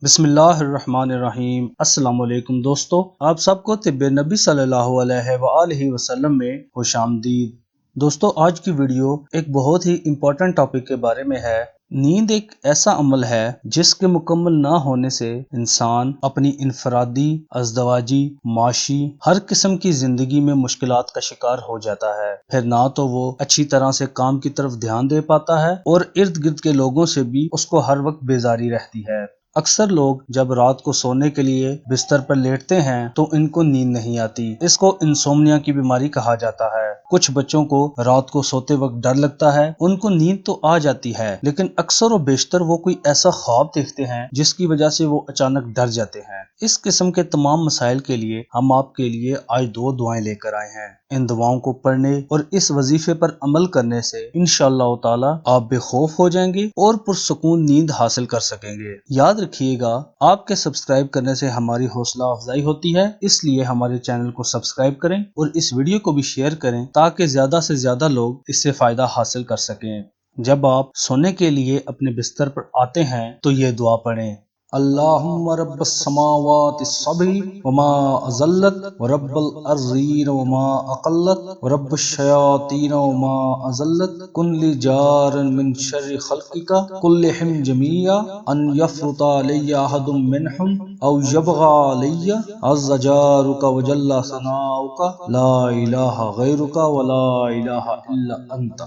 بسم اللہ الرحمن الرحیم۔ السلام علیکم دوستو، آپ سب کو طب نبی صلی اللہ علیہ وآلہ وسلم میں خوش آمدید۔ دوستو، آج کی ویڈیو ایک بہت ہی امپورٹنٹ ٹاپک کے بارے میں ہے۔ نیند ایک ایسا عمل ہے جس کے مکمل نہ ہونے سے انسان اپنی انفرادی، ازدواجی، معاشی ہر قسم کی زندگی میں مشکلات کا شکار ہو جاتا ہے۔ پھر نہ تو وہ اچھی طرح سے کام کی طرف دھیان دے پاتا ہے اور ارد گرد کے لوگوں سے بھی اس کو ہر وقت بیزاری رہتی ہے۔ اکثر لوگ جب رات کو سونے کے لیے بستر پر لیٹتے ہیں تو ان کو نیند نہیں آتی۔ اس کو انسومنیا کی بیماری کہا جاتا ہے۔ کچھ بچوں کو رات کو سوتے وقت ڈر لگتا ہے، ان کو نیند تو آ جاتی ہے لیکن اکثر و بیشتر وہ کوئی ایسا خواب دیکھتے ہیں جس کی وجہ سے وہ اچانک ڈر جاتے ہیں۔ اس قسم کے تمام مسائل کے لیے ہم آپ کے لیے آج 2 دعائیں لے کر آئے ہیں۔ ان دعاؤں کو پڑھنے اور اس وظیفے پر عمل کرنے سے انشاءاللہ تعالی آپ بے خوف ہو جائیں گے اور پرسکون نیند حاصل کر سکیں گے۔ یاد رکھیے گا، آپ کے سبسکرائب کرنے سے ہماری حوصلہ افزائی ہوتی ہے، اس لیے ہمارے چینل کو سبسکرائب کریں اور اس ویڈیو کو بھی شیئر کریں تاکہ زیادہ سے زیادہ لوگ اس سے فائدہ حاصل کر سکیں۔ جب آپ سونے کے لیے اپنے بستر پر آتے ہیں تو یہ دعا پڑھیں: اللہم رب السماوات السبع وما اضلت ورب الارضین وما اقلت ورب الشیاطین وما اضلت کن لی جار من شر خلقک کلہم جمیعا ان یفرط علی احد منہم او یبغى علی عز جارک وجل ثناؤک لا الہ غیرک ولا الہ الا انت۔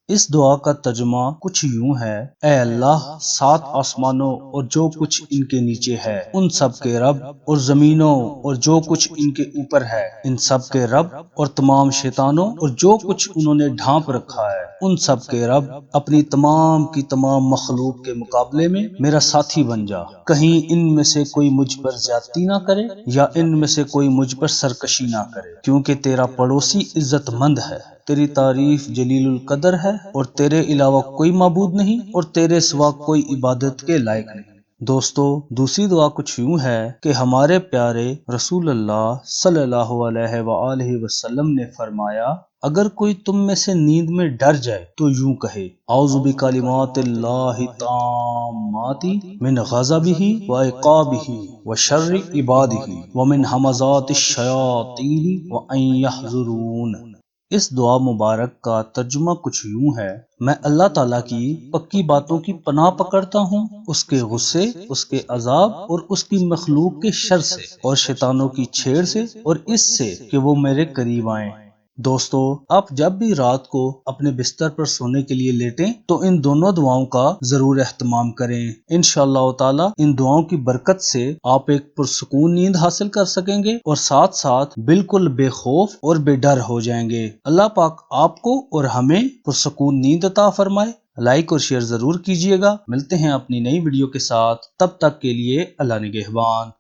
اس دعا کا ترجمہ کچھ یوں ہے: اے اللہ، 7 آسمانوں اور جو کچھ ان کے نیچے ہے ان سب کے رب، اور زمینوں اور جو کچھ ان کے اوپر ہے ان سب کے رب، اور تمام شیطانوں اور جو کچھ انہوں نے ڈھانپ رکھا ہے ان سب کے رب، اپنی تمام کی تمام مخلوق کے مقابلے میں میرا ساتھی بن جا۔ کہیں ان میں سے کوئی مجھ پر زیادتی نہ کرے یا ان میں سے کوئی مجھ پر سرکشی نہ کرے، کیونکہ تیرا پڑوسی عزت مند ہے، تیری تعریف جلیل القدر ہے، اور تیرے علاوہ کوئی معبود نہیں اور تیرے سوا کوئی عبادت کے لائق نہیں۔ دوستو، دوسری دعا کچھ یوں ہے کہ ہمارے پیارے رسول اللہ صلی اللہ علیہ وآلہ وسلم نے فرمایا: اگر کوئی تم میں سے نیند میں ڈر جائے تو یوں کہے: اعوذ بکلمات اللہ التامات من غضبہ وعقابہ وشر عبادہ ومن ہمزات الشیاطین وان یحضرون۔ اس دعا مبارک کا ترجمہ کچھ یوں ہے: میں اللہ تعالیٰ کی پکی باتوں کی پناہ پکڑتا ہوں، اس کے غصے، اس کے عذاب اور اس کی مخلوق کے شر سے، اور شیطانوں کی چھیڑ سے اور اس سے کہ وہ میرے قریب آئیں۔ دوستو، آپ جب بھی رات کو اپنے بستر پر سونے کے لیے لیٹیں تو ان دونوں دعاؤں کا ضرور اہتمام کریں۔ انشاءاللہ تعالی ان دعاؤں کی برکت سے آپ ایک پرسکون نیند حاصل کر سکیں گے اور ساتھ ساتھ بالکل بے خوف اور بے ڈر ہو جائیں گے۔ اللہ پاک آپ کو اور ہمیں پرسکون نیند عطا فرمائے۔ لائک اور شیئر ضرور کیجیے گا۔ ملتے ہیں اپنی نئی ویڈیو کے ساتھ، تب تک کے لیے اللہ نگہبان۔